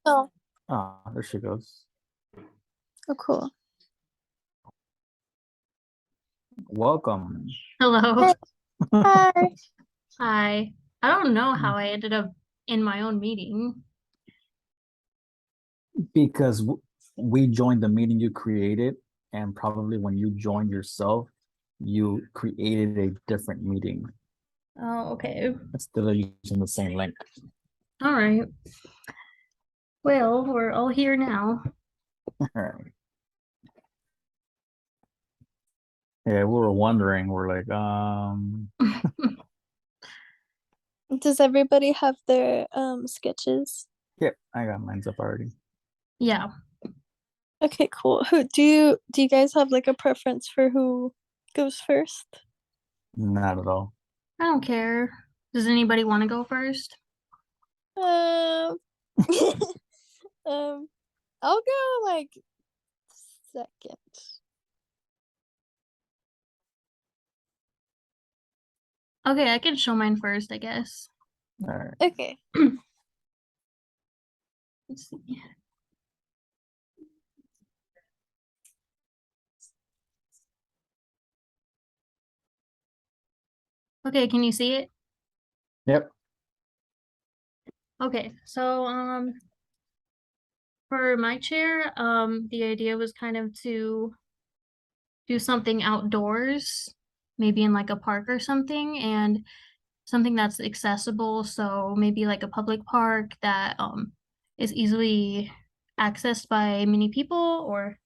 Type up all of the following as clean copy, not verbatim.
Oh, Ah, there she goes. oh, cool. Welcome. Hello. Hey, hi. Hi. I don't know how I ended up in my own meeting. Because we joined the meeting you created, and probably when you joined yourself, you created a different meeting Oh, okay. instead of using the same link. All right. Well, we're all here now. All right. Yeah, we were wondering. We're like, Does everybody have their sketches? yep, I got mine's up already. Yeah. Okay, cool. Who do you guys have like a preference for who goes first? Not at all. I don't care. Does anybody want to go first? Um, um, I'll go like second. Okay, I can show mine first, I guess. All right. Okay. Let's see. Okay, can you see it? Yep. Okay, so for my chair, the idea was kind of to do something outdoors, maybe in like a park or something, and something that's accessible. So maybe like a public park that is easily accessed by many people or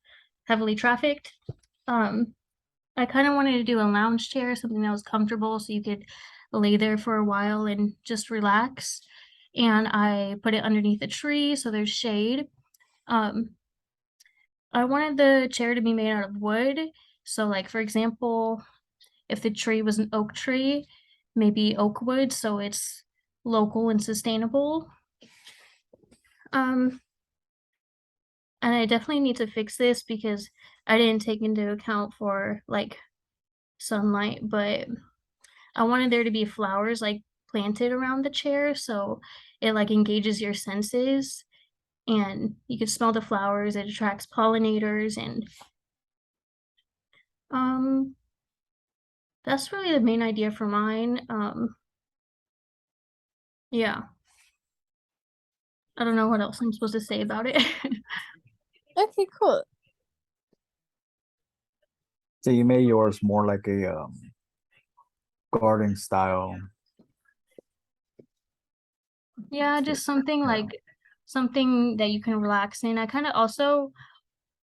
heavily trafficked. Um, I kind of wanted to do a lounge chair, something that was comfortable so you could lay there for a while and just relax. And I put it underneath a tree so there's shade. Um, I wanted the chair to be made out of wood. So, like, for example, if the tree was an oak tree, maybe oak wood, so it's local and sustainable. Um, and I definitely need to fix this because I didn't take into account for like sunlight, but I wanted there to be flowers like planted around the chair so it like engages your senses and you can smell the flowers, it attracts pollinators and um that's really the main idea for mine. Yeah. I don't know what else I'm supposed to say about it. Okay, cool. So you made yours more like a garden style. Yeah, just something Yeah. like something that you can relax in. I kind of also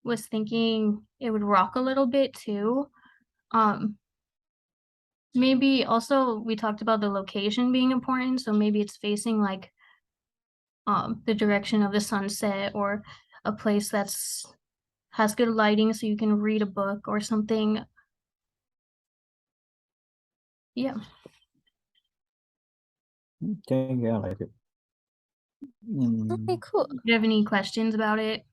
was thinking it would rock a little bit too. Um, maybe also we talked about the location being important, so maybe it's facing like the direction of the sunset or a place that's has good lighting so you can read a book or something. Yeah. Okay, yeah, I like it. Okay, cool. Do you have any questions about it?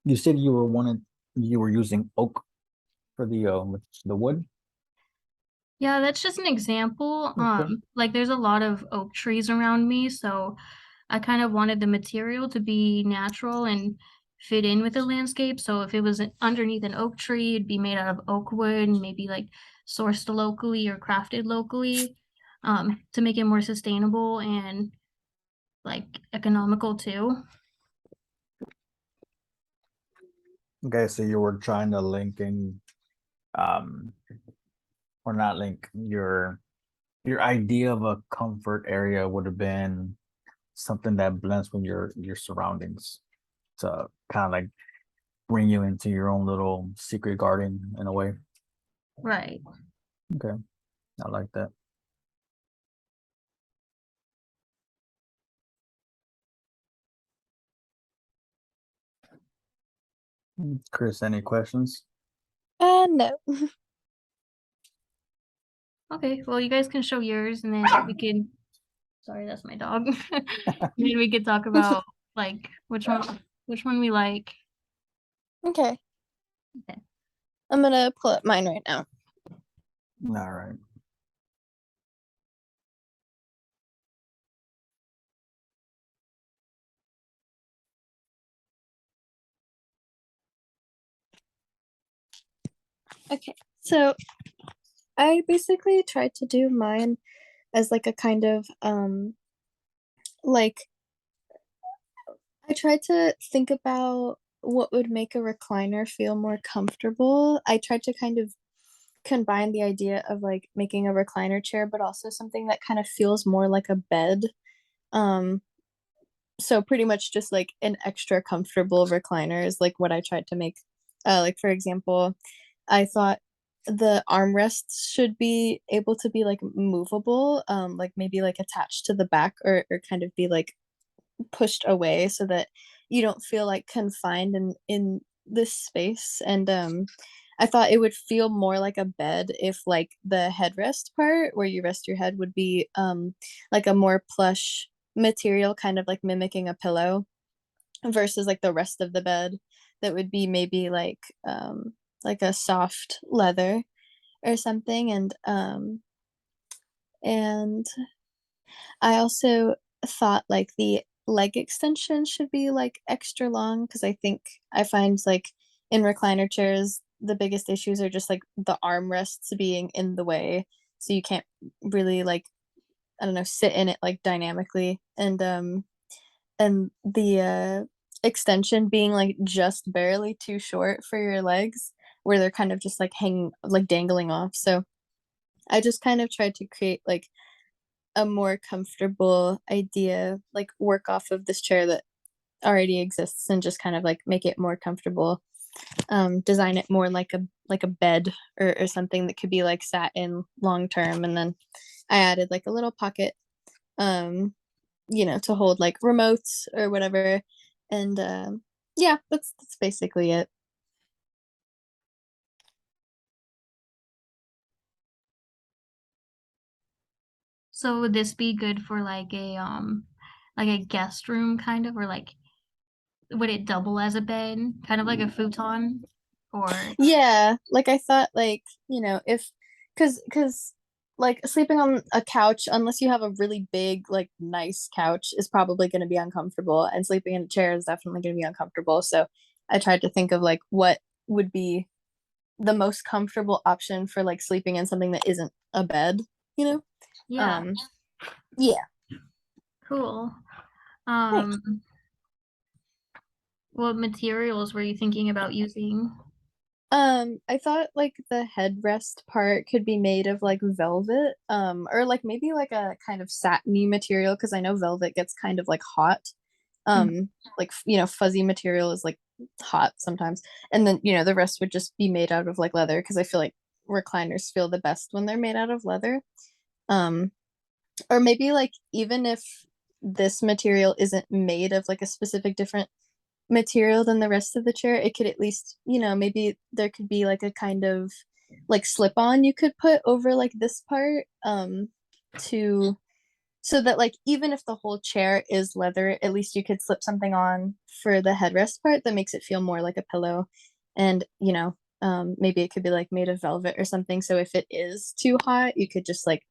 You said you were using oak for the wood. Yeah, that's just an example. Okay. Like there's a lot of oak trees around me, so I kind of wanted the material to be natural and fit in with the landscape. So if it was underneath an oak tree, it'd be made out of oak wood and maybe like sourced locally or crafted locally, to make it more sustainable and like economical too. Okay, so you were trying to link in, um, or not link your idea of a comfort area would have been something that blends with your surroundings to kind of like bring you into your own little secret garden in a way. Right. Okay, I like that. Kris, any questions? No. Okay, well, you guys can show yours and then we can, sorry, that's my dog. Then we could talk about like which one we like. Okay. Okay. I'm gonna pull up mine right now. All right. Okay, so I basically tried to do mine as like a kind of like I tried to think about what would make a recliner feel more comfortable. I tried to kind of combine the idea of like making a recliner chair, but also something that kind of feels more like a bed. Um, so pretty much just like an extra comfortable recliner is like what I tried to make. Like for example, I thought the armrests should be able to be like movable, like maybe like attached to the back or kind of be like pushed away so that you don't feel like confined in this space. And I thought it would feel more like a bed if like the headrest part where you rest your head would be like a more plush material, kind of like mimicking a pillow, versus like the rest of the bed that would be maybe like a soft leather or something. And I also thought like the leg extension should be like extra long, because I think I find like in recliner chairs the biggest issues are just like the armrests being in the way, so you can't really like, I don't know, sit in it like dynamically. And the extension being like just barely too short for your legs, where they're kind of just like hanging, like dangling off. So I just kind of tried to create like a more comfortable idea, like work off of this chair that already exists and just kind of like make it more comfortable. Design it more like a bed or something that could be like sat in long term. And then I added like a little pocket, to hold like remotes or whatever. And yeah, that's basically it. So would this be good for like a guest room kind of, or like would it double as a bed, kind of like a futon? Or Yeah, like I thought, like, if, because like sleeping on a couch, unless you have a really big, like nice couch, is probably going to be uncomfortable, and sleeping in a chair is definitely going to be uncomfortable. So I tried to think of like what would be the most comfortable option for like sleeping in something that isn't a bed, you know? yeah, Um, yeah. cool. Thanks. Um, what materials were you thinking about using? I thought like the headrest part could be made of like velvet, or like maybe like a kind of satiny material, because I know velvet gets kind of like hot. Mm. Like fuzzy material is like hot sometimes. And then, the rest would just be made out of like leather, because I feel like recliners feel the best when they're made out of leather. Um, or maybe like even if this material isn't made of like a specific different material than the rest of the chair, it could at least, maybe there could be like a kind of like slip on you could put over like this part, to so that like even if the whole chair is leather, at least you could slip something on for the headrest part that makes it feel more like a pillow. And maybe it could be like made of velvet or something, so if it is too hot you could just like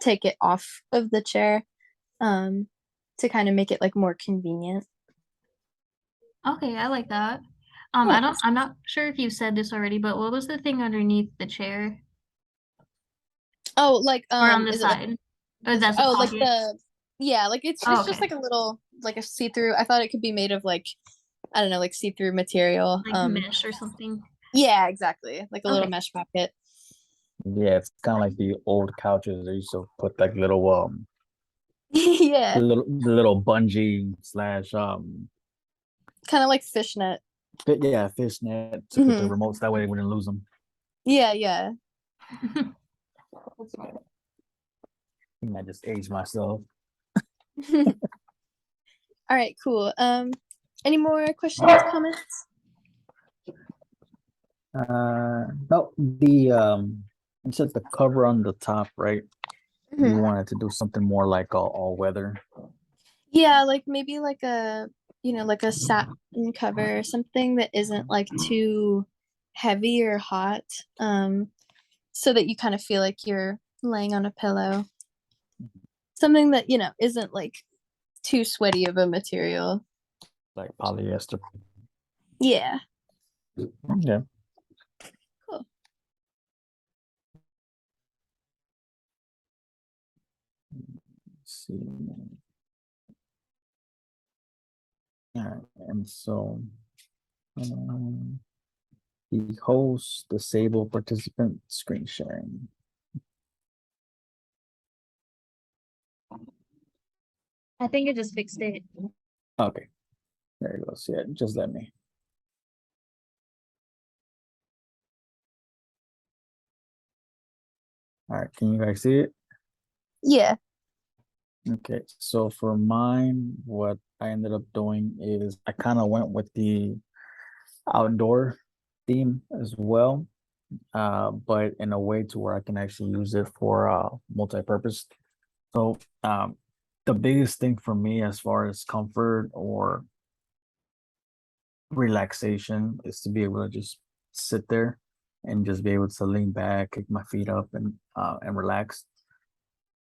take it off of the chair, um to kind of make it like more convenient. Okay, I like that. Thanks. I'm not sure if you said this already, but what was the thing underneath the chair Oh, like or on the is it like side? Oh, this? that's a Oh, like pocket. the, yeah, like Oh, it's just okay. like a little, like a see-through. I thought it could be made of like, I don't know, like see-through material. Like mesh or something. Yeah, exactly, like a little Okay. mesh pocket. Yeah, it's kind of like the old couches. They used to put like little Yeah, the little bungee slash kind of like fishnet. yeah, fishnet to put the Hmm. remotes, that way we wouldn't lose them. Yeah, yeah. I think I just aged myself. All right, cool. Any more questions, comments? No, the you said the cover on the top, right? You Mhm. wanted to do something more like all weather. Yeah, like maybe like a, like a satin cover or something that isn't like too heavy or hot, so that you kind of feel like you're laying on a pillow. Something that, isn't like too sweaty of a material. Like polyester. Yeah. Yeah. Cool. Let's see. All right, and so the host, disable participant screen sharing. I think it just fixed it. Okay, there it goes. Yeah, just let me. All right, can you guys see it? Yeah. Okay, so for mine, what I ended up doing is I kind of went with the outdoor theme as well, but in a way to where I can actually use it for multi-purpose. So the biggest thing for me as far as comfort or relaxation is to be able to just sit there and just be able to lean back, kick my feet up and relax.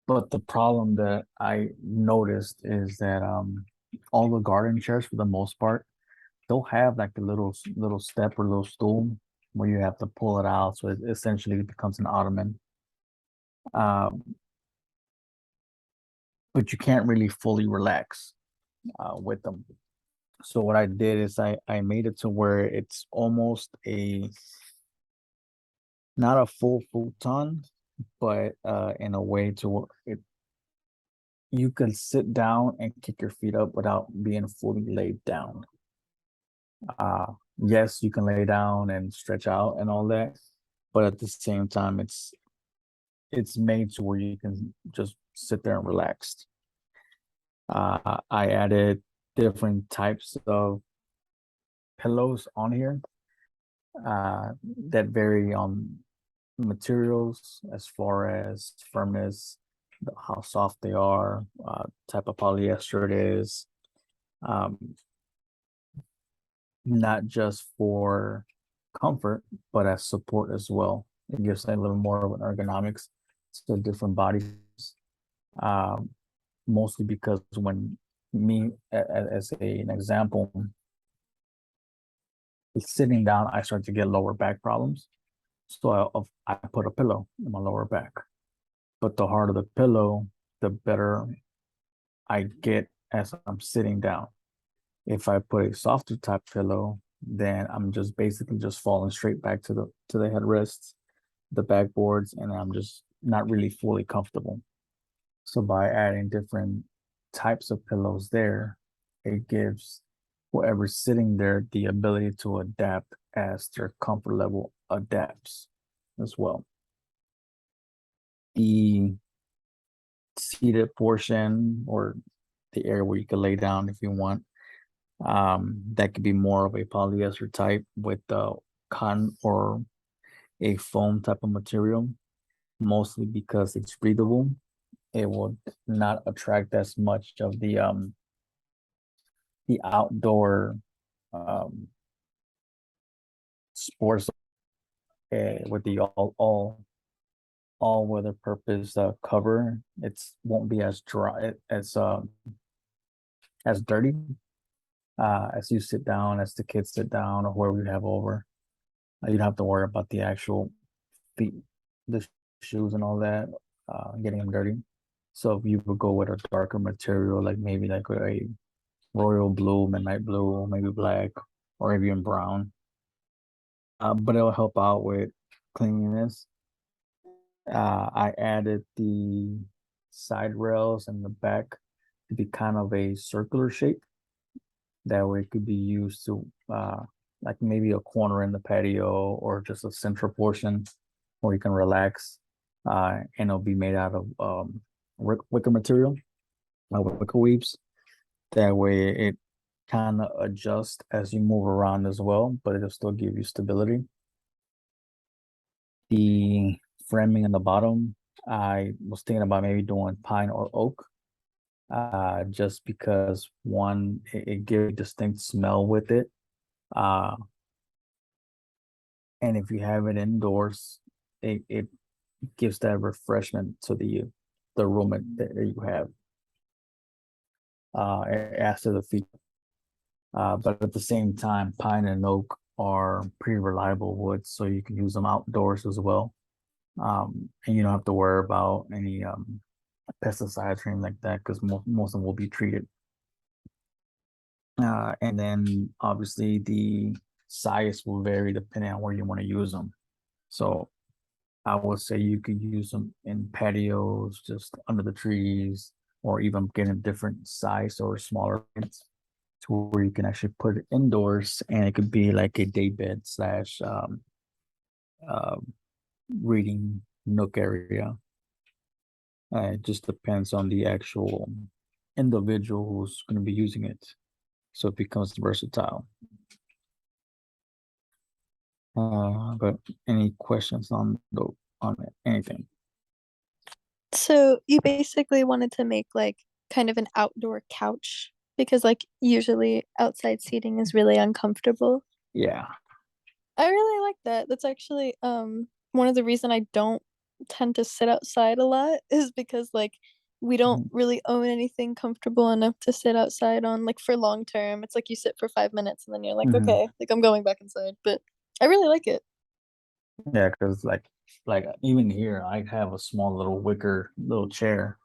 But the problem that I noticed is that all the garden chairs for the most part, they'll have like a little step or little stool where you have to pull it out, so it essentially becomes an ottoman. Um, but you can't really fully relax with them. So what I did is I made it to where it's almost a not a full futon, but in a way to where you can sit down and kick your feet up without being fully laid down. Uh, yes, you can lay down and stretch out and all that, but at the same time, it's made to where you can just sit there and relax. I added different types of pillows on here that vary on materials as far as firmness, how soft they are, type of polyester it is. Um, not just for comfort, but as support as well. It gives a little more of an ergonomics to different bodies. Um, Mostly because when me as an example, sitting down, I start to get lower back problems. So I put a pillow in my lower back. But the harder the pillow, the better I get as I'm sitting down. If I put a softer type pillow, then I'm just basically just falling straight back to the headrests, the backboards, and I'm just not really fully comfortable. So by adding different types of pillows there, it gives whoever's sitting there the ability to adapt as their comfort level adapts as well. The seated portion or the area where you can lay down if you want, that could be more of a polyester type with cotton or a foam type of material, mostly because it's breathable. It will not attract as much of the outdoor sports with the all weather purpose cover. It's won't be as dry as dirty as you sit down, as the kids sit down, or whoever you have over. You don't have to worry about the actual feet, the shoes, and all that getting them dirty. So if you would go with a darker material, like maybe like a royal blue, midnight blue, maybe black, or even brown, but it'll help out with cleanliness. I added the side rails and the back to be kind of a circular shape. That way it could be used to like maybe a corner in the patio or just a central portion where you can relax. And it'll be made out of wicker material, wicker weaves. That way it kind of adjusts as you move around as well, but it'll still give you stability. The framing in the bottom, I was thinking about maybe doing pine or oak, just because one, it gives a distinct smell with it. Uh, and if you have it indoors, it gives that refreshment to the room that you have. It adds to the feet. But at the same time, pine and oak are pretty reliable woods, so you can use them outdoors as well. And you don't have to worry about any pesticides or anything like that, because most of them will be treated. And then obviously the size will vary depending on where you want to use them. So I would say you could use them in patios, just under the trees, or even get a different size or smaller ones to where you can actually put it indoors, and it could be like a day bed slash uh, reading nook area. It just depends on the actual individual who's going to be using it, so it becomes versatile. But any questions on anything? So you basically wanted to make like kind of an outdoor couch because like usually outside seating is really uncomfortable. Yeah. I really like that. That's actually one of the reason I don't tend to sit outside a lot is because like we don't Mhm. really own anything comfortable enough to sit outside on like for long term. It's like you sit for 5 minutes and then you're like, Mhm. okay, like I'm going back inside. But I really like it. Yeah, because like even here, I have a small little wicker little chair,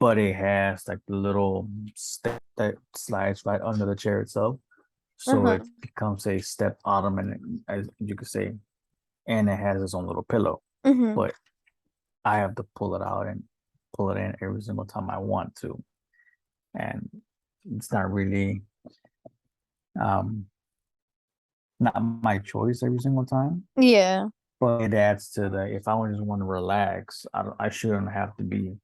but it has like the little step that slides right under the chair itself, so Uh-huh. it becomes a step ottoman, as you could say, and it has its own little pillow. Mm-hmm. But I have to pull it out and pull it in every single time I want to, and it's not really um not my choice every single time. Yeah. But it adds to the if I just want to relax, I shouldn't have to be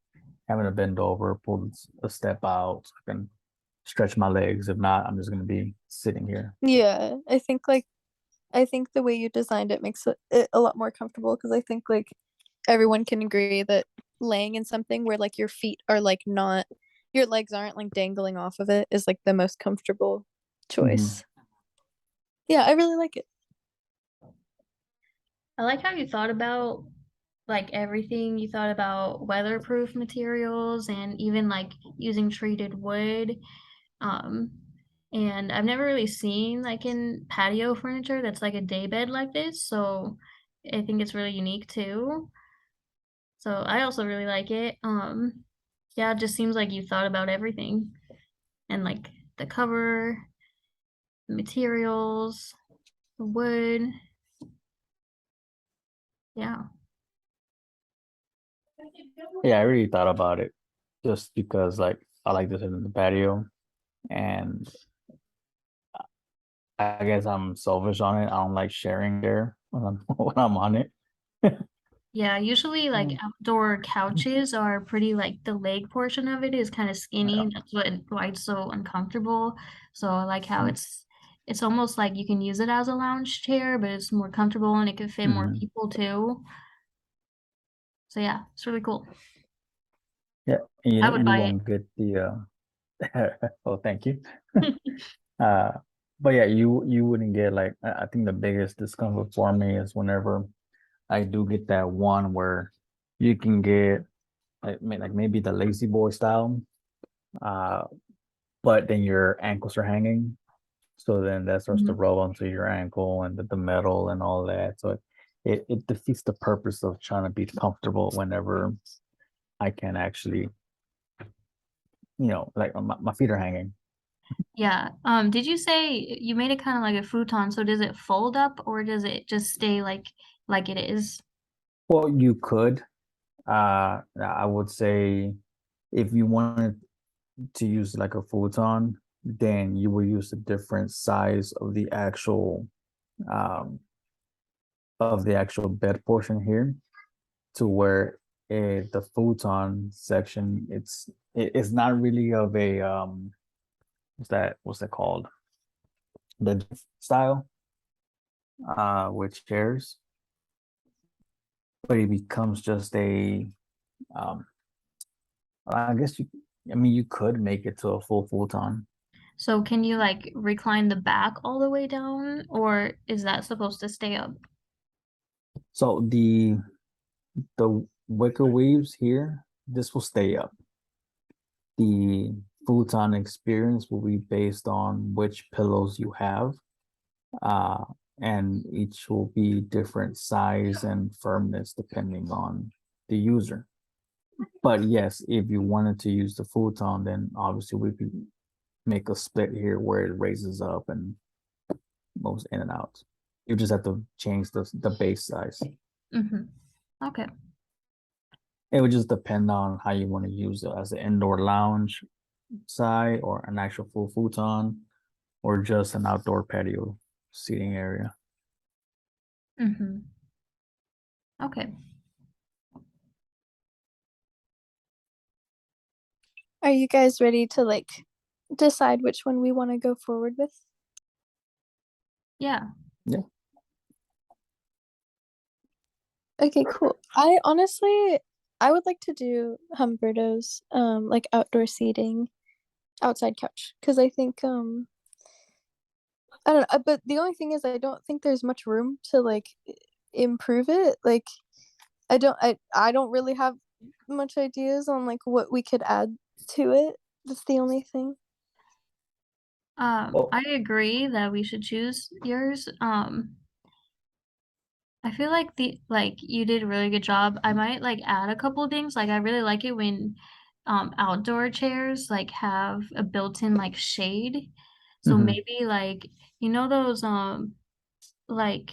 having to bend over, pull a step out, so I can stretch my legs. If not, I'm just gonna be sitting here. Yeah. I think the way you designed it makes it a lot more comfortable because I think like everyone can agree that laying in something where like your feet are like not your legs aren't like dangling off of it is like the most comfortable Hmm. choice. Yeah, I really like it. I like how you thought about like everything. You thought about weatherproof materials and even like using treated wood. Um, and I've never really seen like in patio furniture that's like a day bed like this, so I think it's really unique too. So I also really like it. Yeah, it just seems like you thought about everything and like the cover, the materials, the wood. Yeah. Yeah, I really thought about it just because like I like to sit in the patio, and I guess I'm selfish on it. I don't like sharing there when I'm when I'm on it. Yeah, usually like Mm. outdoor couches are pretty like the leg portion of it is kind of Yeah. skinny. That's why it's so uncomfortable. So I like how it's almost like you can use it as a lounge chair, but it's more comfortable and it can fit more Hmm. people too. So yeah, it's really cool. Yeah, and I would you buy it. won't get the oh, thank you. Uh, but yeah, you wouldn't get like I think the biggest discomfort for me is whenever I do get that one where you can get like maybe the lazy boy style, uh, but then your ankles are hanging, so then that starts to Mhm. rub onto your ankle and the metal and all that. So it defeats the purpose of trying to be comfortable whenever I can actually, like my feet are hanging. Yeah. Did you say you made it kind of like a futon? So does it fold up or does it just stay like it is? Well, you could. I would say if you wanted to use like a futon, then you will use a different size um of the actual bed portion here, to where the futon section it's not really of a what's that called, the style with chairs, but it becomes just a um I guess you could make it to a full futon. So can you like recline the back all the way down or is that supposed to stay up? So the wicker weaves here, this will stay up. The futon experience will be based on which pillows you have, uh, and each will be different size and firmness depending on the user. But yes, if you wanted to use the futon, then obviously we could make a split here where it raises up and moves in and out. You just have to change the base size. Okay. It would just depend on how you want to use it as an indoor lounge side or an actual full futon or just an outdoor patio seating area. Okay. Are you guys ready to like decide which one we want to go forward with? Yeah. Yeah. Okay, cool. I would like to do Humberto's like outdoor seating outside couch because I think I don't know, but the only thing is I don't think there's much room to like improve it. Like I don't really have much ideas on like what we could add to it. That's the only thing. Well, I agree that we should choose yours. I feel like you did a really good job. I might like add a couple things. Like I really like it when outdoor chairs like have a built-in like shade. So mhm. maybe like those like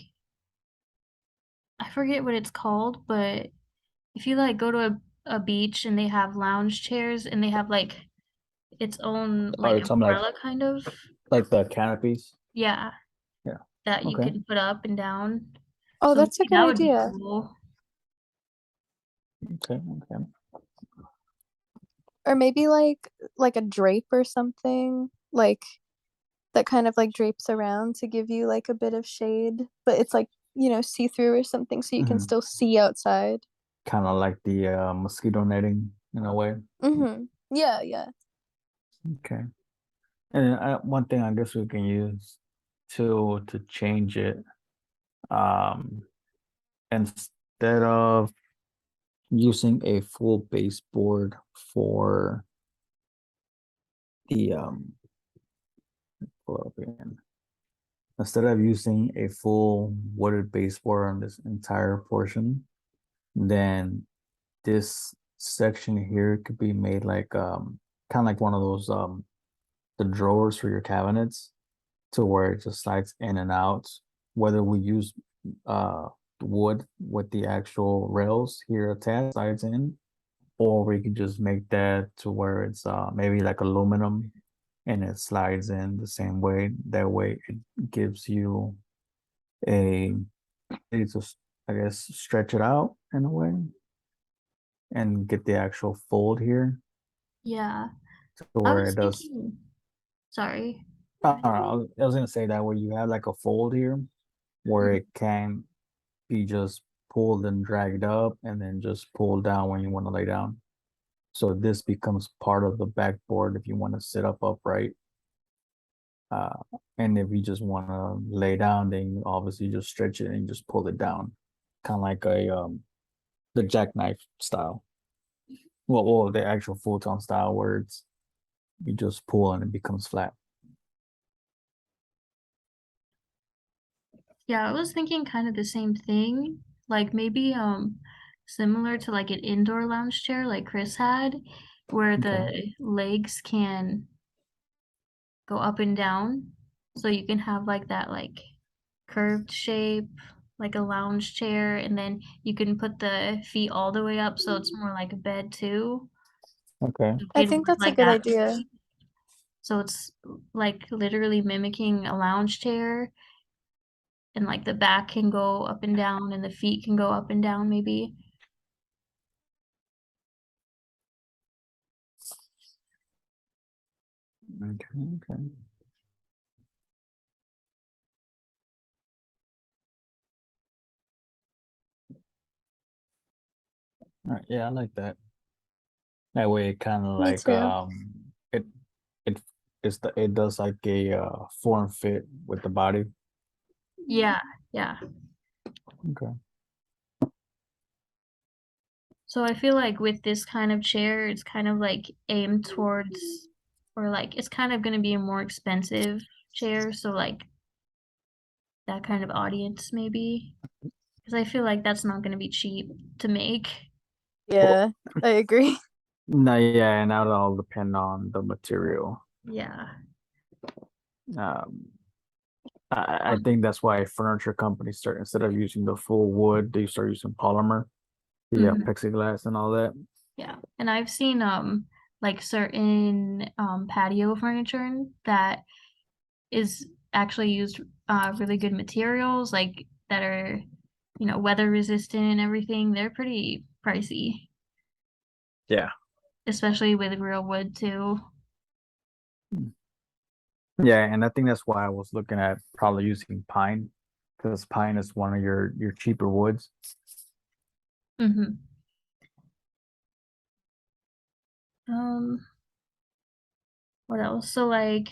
I forget what it's called, but if you like go to a beach and they have lounge chairs and they have like its own Or like something umbrella kind of. like the canopies. Yeah, Yeah. that you Okay. can put up and down. Oh, So that's a maybe good that would be idea. cool. Okay. Okay. Or maybe like a drape or something like that kind of like drapes around to give you like a bit of shade, but it's like, see through or something so you can Mhm. still see outside. Kind of like the mosquito netting in a way. Yeah, yeah. Okay. And one thing I guess we can use to change it, um, instead of using a full baseboard for the pull up again. Instead of using a full wooded baseboard on this entire portion, then this section here could be made like kind of like one of those the drawers for your cabinets to where it just slides in and out. Whether we use uh wood with the actual rails here attached slides in, or we could just make that to where it's maybe like aluminum and it slides in the same way. That way it gives you a it's just I guess stretch it out in a way and get the actual fold here Yeah. to I where was it does. thinking, sorry. I don't know, I was gonna say that where you have like a fold here where Mhm. it can be just pulled and dragged up and then just pulled down when you want to lay down. So this becomes part of the backboard if you want to sit up upright. Uh, and if you just want to lay down, then you obviously just stretch it and just pull it down, kind of like a the jackknife style. Well, the actual futon style where it's you just pull and it becomes flat. Yeah, I was thinking kind of the same thing. Like maybe similar to like an indoor lounge chair like Kris had, where Okay. the legs can go up and down. So you can have like that like curved shape, like a lounge chair, and then you can put the feet all the way up so it's more like a bed too. Okay. You I get think more that's a like good that idea. height. So it's like literally mimicking a lounge chair, and like the back can go up and down and the feet can go up and down maybe. Okay. Okay. All right. Yeah, I like that. That way, it kind of Me like too. it it it does like a form fit with the body. Yeah, yeah. Okay. So I feel like with this kind of chair, it's kind of like aimed towards, or like it's kind of going to be a more expensive chair. So like that kind of audience maybe, because I feel like that's not going to be cheap to make. Yeah, I agree. No, yeah, and that'll all depend on the material. Yeah. Um, I think that's why furniture companies start, instead of using the full wood, they start using polymer. Yeah, Mhm. plexiglass and all that. Yeah. And I've seen like certain patio furniture that is actually used really good materials like that are, weather resistant and everything. They're pretty pricey, Yeah. especially with real wood too. Yeah, and I think that's why I was looking at probably using pine, because pine is one of your cheaper woods. Hmm. Um, what else? So like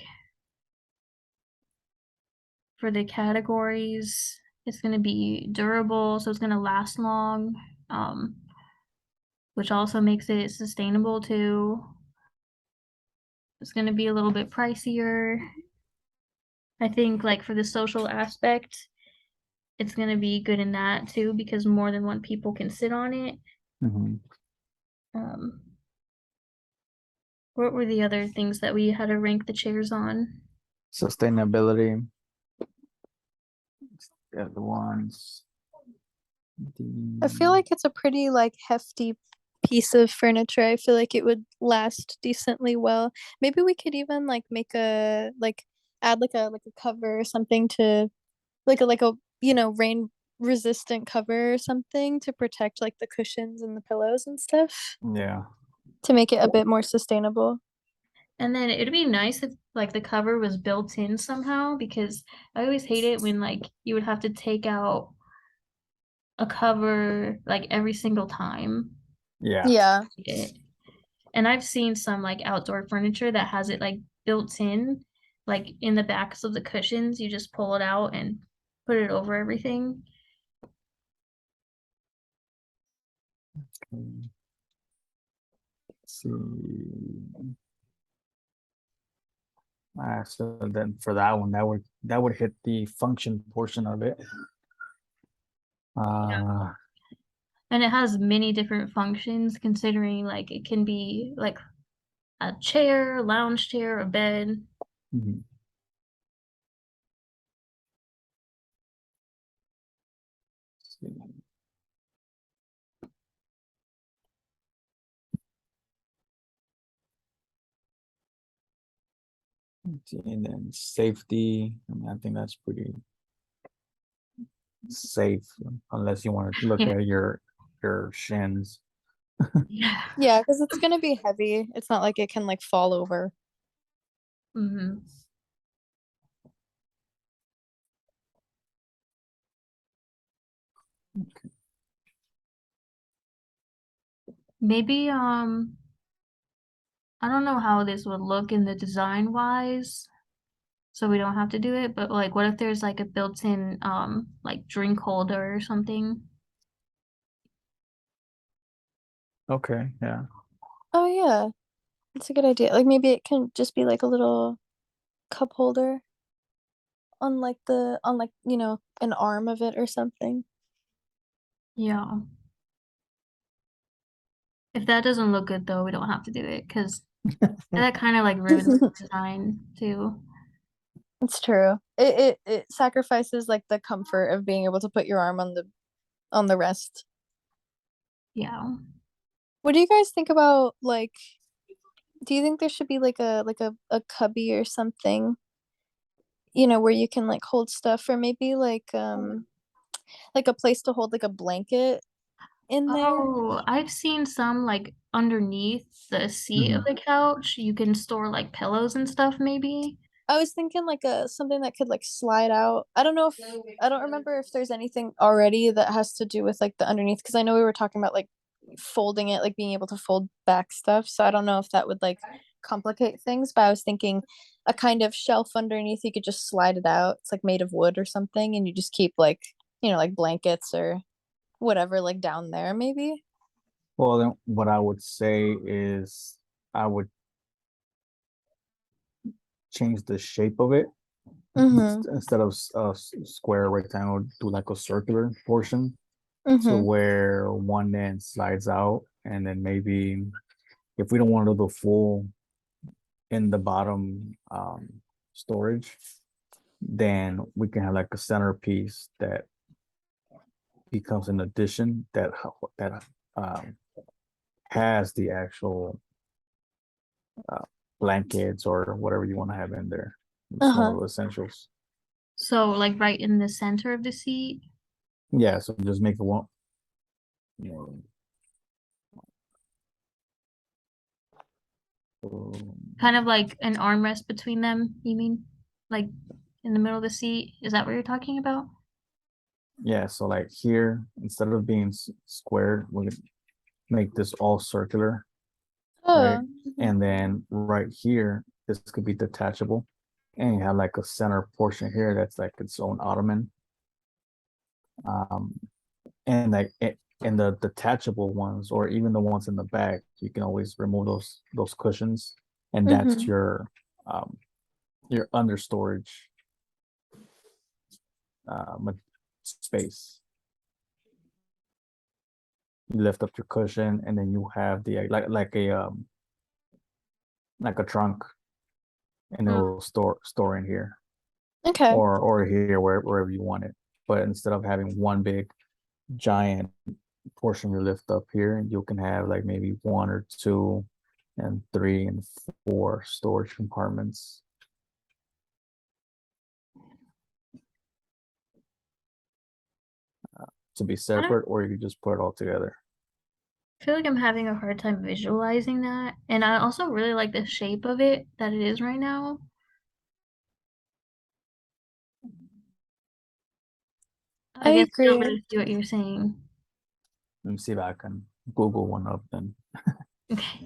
for the categories, it's gonna be durable, so it's gonna last long, um, which also makes it sustainable too. It's gonna be a little bit pricier. I think like for the social aspect, it's gonna be good in that too because more than one people can sit on it. Hmm. Um, what were the other things that we had to rank the chairs on? Sustainability, the other ones. I feel The like it's a pretty like hefty piece of furniture. I feel like it would last decently well. Maybe we could even like make a like add like a cover or something to like a rain resistant cover or something to protect like the cushions and the pillows and stuff yeah, to make it a bit more sustainable. And then it'd be nice if like the cover was built in somehow because I always hate it when like you would have to take out a cover like every single time. yeah. Yeah. It. And I've seen some like outdoor furniture that has it like built in, like in the backs of the cushions. You just pull it out and put it over everything. Okay. Let's see. So then for that one, that would hit the function portion of it. Uh, And it has many different functions considering like it can be like a chair, a lounge chair, a bed. mhm. Let's see. And then safety. I mean, I think that's pretty safe, unless you want to look Yeah. at your shins. Yeah. Yeah, because it's gonna be heavy. It's not like it can like fall over. Hmm. Maybe I don't know how this would look in the design wise, so we don't have to do it, but like what if there's like a built-in like drink holder or something? Okay, yeah. Oh yeah, that's a good idea. Like maybe it can just be like a little cup holder on like an arm of it or something. Yeah. If that doesn't look good though, we don't have to do it because that kind of like ruins the design too. It's true. It sacrifices like the comfort of being able to put your arm on the rest. Yeah. What do you guys think about like do you think there should be like a cubby or something, where you can like hold stuff or maybe like a place to hold like a blanket in there? Oh, I've seen some like underneath the seat of Mhm. the couch. You can store like pillows and stuff, maybe. I was thinking like a something that could like slide out. I don't remember if there's anything already that has to do with like the underneath because I know we were talking about like folding it, like being able to fold back stuff. So I don't know if that would like complicate things, but I was thinking a kind of shelf underneath you could just slide it out. It's like made of wood or something and you just keep like, like blankets or whatever like down there maybe. Well, then what I would say is I would change the shape of it. Mhm. Instead of square rectangle, do like a circular portion. to Mm-hmm. where one end slides out, and then maybe if we don't want to do the full in the bottom storage, then we can have like a centerpiece that becomes an addition that um, has the actual uh, blankets or whatever you want to have in there, some of Uh-huh. the essentials. So like right in the center of the seat, Yeah, so just make it one. You know, kind of like an armrest between them, you mean? Like in the middle of the seat? Is that what you're talking about? yeah, so like here, instead of being squared, we could make this all circular, right? Oh. Mhm. And then right here, this could be detachable, and you have like a center portion here that's like its own ottoman. Um, and like and the detachable ones, or even the ones in the back, you can always remove those cushions, and that's Mm-hmm. um your under storage space. You lift up your cushion, and then you have the like a trunk, and Mm. it'll store in here, Okay. or here wherever you want it. But instead of having one big giant portion you lift up here, you can have like maybe one or two and three and four storage compartments to be I don't separate, or you can just put it all together. feel like I'm having a hard time visualizing that. And I also really like the shape of it that it is right now. I I guess I don't agree. really see what you're saying. Let me see if I can Google one up then. Okay.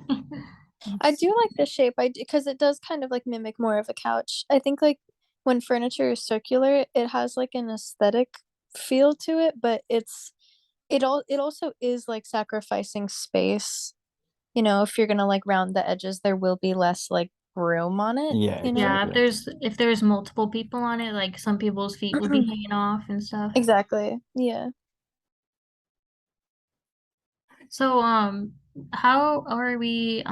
I do like the shape. Because it does kind of like mimic more of a couch. I think like when furniture is circular, it has like an aesthetic feel to it, but it also is like sacrificing space. If you're gonna like round the edges, there will be less like room on it, Yeah, you know? Yeah, exactly. if there's multiple people on it, like some people's feet would be hanging off and stuff. Exactly. Yeah. So, how are we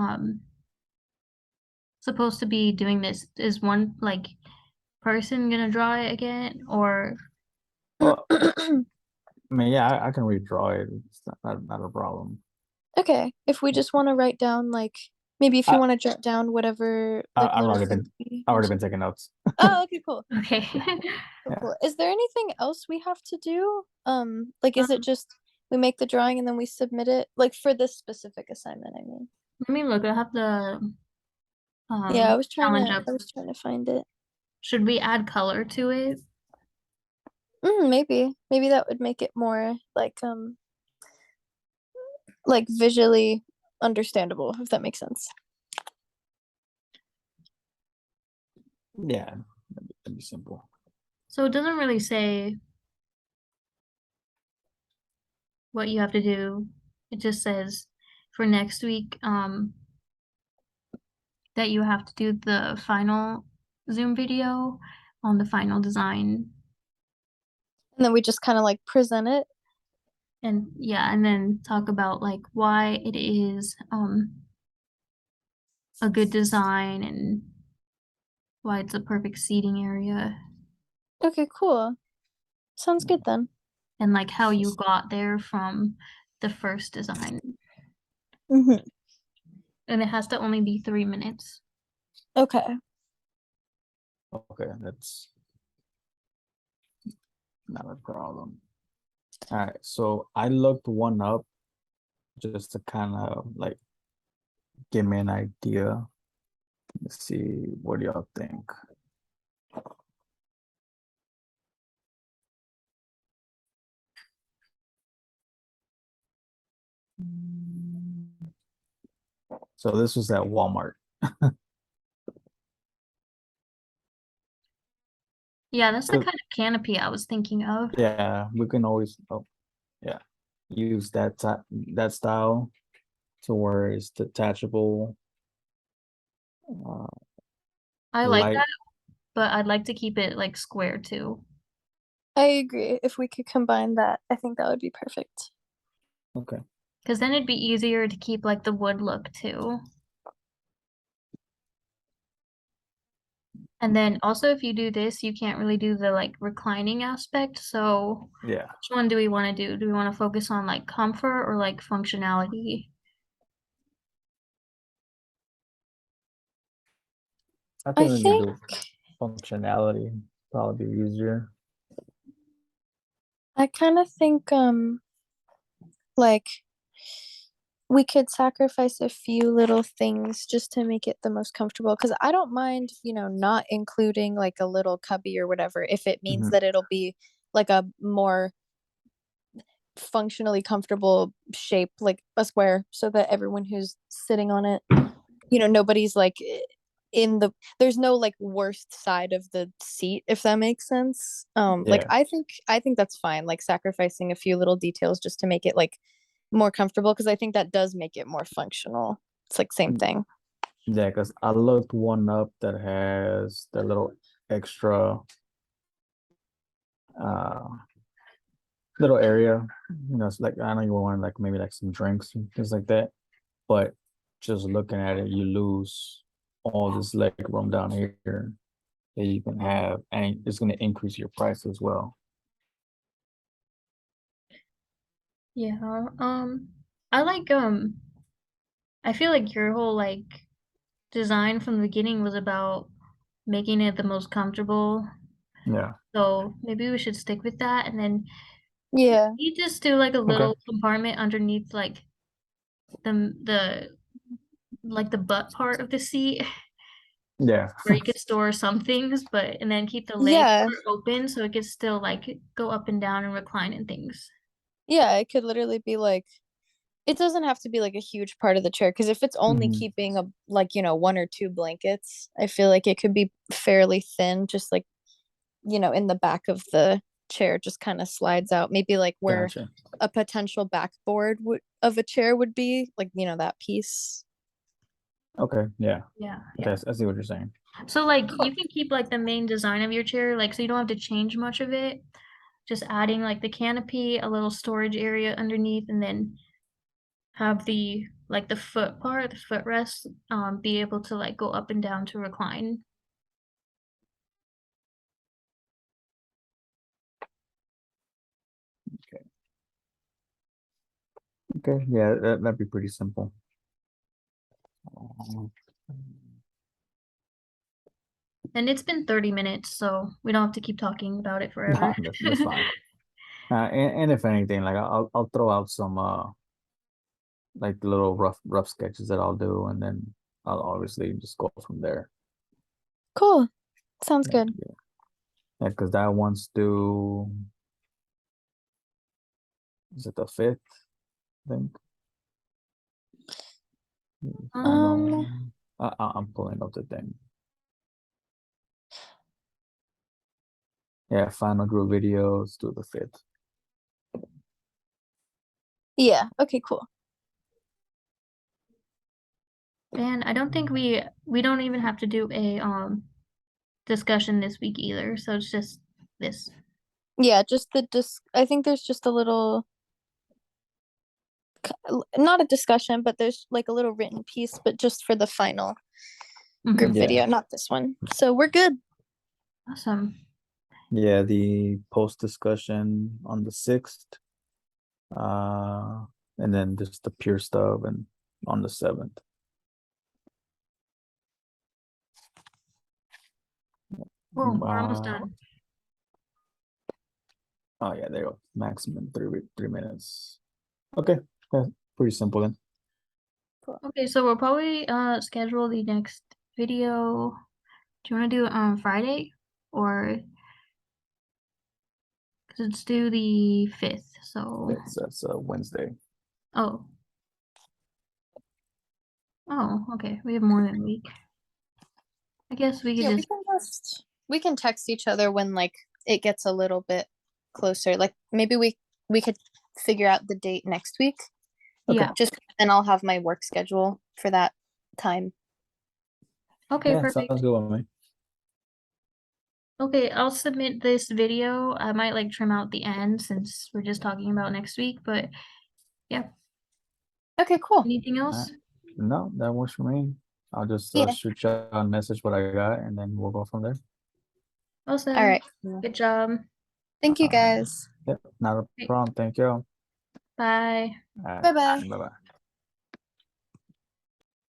supposed to be doing this? Is one like person gonna draw it again, or Well, I mean, yeah, I can redraw it. It's not a problem. Okay. If we just want to write down like maybe if you I, want to jot down whatever I like I've little already things been we I've already been mentioned. taking notes. Oh, okay, cool. okay? Cool, Yeah. cool. Is there anything else we have to do? Like is it Um, just we make the drawing and then we submit it? Like for this specific assignment, I mean. let me look. I have the Yeah, challenge up. I was trying to find it. Should we add color to it? Maybe. Maybe that would make it more like visually understandable, if that makes sense. Yeah, that'd be simple. So it doesn't really say what you have to do. It just says for next week, that you have to do the final Zoom video on the final design. And then we just kind of like present it. And yeah, and then talk about like why it is a good design and why it's a perfect seating area Okay, cool. Sounds good then. and like how you got there from the first design. Mm-hmm. And it has to only be 3 minutes. Okay. Okay, that's not a problem. All right, so I looked one up just to kind of like give me an idea. Let's see, what do y'all think? So this was at Walmart. Yeah, that's the 'Cause, kind of canopy I was thinking of. yeah, we can always yeah use that style to where it's detachable, uh, I like light. that, but I'd like to keep it like square too. I agree. If we could combine that, I think that would be perfect. Okay. Because then it'd be easier to keep like the wood look too. And then also if you do this, you can't really do the like reclining aspect. So Yeah. which one do we want to do? Do we want to focus on like comfort or like functionality? I I think we can think do functionality. Probably be easier. I kind of think like we could sacrifice a few little things just to make it the most comfortable because I don't mind, not including like a little cubby or whatever if it means Mhm. that it'll be like a more functionally comfortable shape, like a square, so that everyone who's sitting on it, nobody's like in the there's no like worst side of the seat, if that makes sense. Like Yeah. I think that's fine, like sacrificing a few little details just to make it like more comfortable because I think that does make it more functional. It's like same thing. Yeah, because I looked one up that has the little extra uh little area. It's like I know you want like maybe like some drinks and things like that. But just looking at it, you lose all this leg room down here that you can have, and it's going to increase your price as well. Yeah. I like I feel like your whole like design from the beginning was about making it the most comfortable. Yeah. So maybe we should stick with that and then Yeah. you just do like a Okay. little compartment underneath like the like the butt part of the seat Yeah. where you could store some things, but and then keep the leg Yeah. part open so it could still like go up and down and recline and things. Yeah, it could literally be like it doesn't have to be like a huge part of the chair because if it's only Hmm. keeping a like one or two blankets, I feel like it could be fairly thin, just like in the back of the chair, just kind of slides out, maybe like where Gotcha. a potential backboard of a chair would be, like that piece. Okay. Yeah. Yeah, Okay. yeah. I see what you're saying. So like you can keep like the main design of your chair, like so you don't have to change much of it. Just adding like the canopy, a little storage area underneath, and then have the like the foot part, the footrest, be able to like go up and down to recline. Okay. Okay. Yeah, that'd be pretty simple. Um, And it's been 30 minutes, so we don't have to keep talking about it forever. No, that's fine. And if anything, like I'll throw out some like the little rough sketches that I'll do, and then I'll obviously just go from there. Cool. Sounds Yeah, good. yeah, because that one's due. Is it the 5th? I think. Final. Um, I'm pulling up the thing. Yeah, final group videos to the 5th. yeah. Okay, cool. And I don't think we don't even have to do a discussion this week either. So it's just this. Yeah, just I think there's just a little not a discussion, but there's like a little written piece, but just for the final group Mhm. Yeah, video, not this one. So we're good. Awesome. yeah, the post discussion on the 6th, and then just the pure stuff and on the 7th. Cool. We're almost Uh, done. oh yeah, there you go. Maximum 3 minutes. Okay, yeah, pretty simple then. Okay, so we'll probably schedule the next video. Do you want to do it on Friday or because it's due the 5th? So That's Wednesday. oh okay, we have more than a week. I guess we could Yeah, just we can text each other when like it gets a little bit closer. Like maybe we could figure out the date next week. Okay. yeah. Just and I'll have my work schedule for that time. Okay, Yeah, perfect. sounds good with me. Okay, I'll submit this video. I might like trim out the end since we're just talking about next week, but yeah. Okay, cool. Anything Alright. else? No, that works for me. I'll just Yeah. shoot you a message what I got, and then we'll go from there. Awesome. All right. Cool. Good job. Thank you Alright. guys. Yep, not a Great. problem. Thank you. Bye. Alright, Bye-bye. bye bye.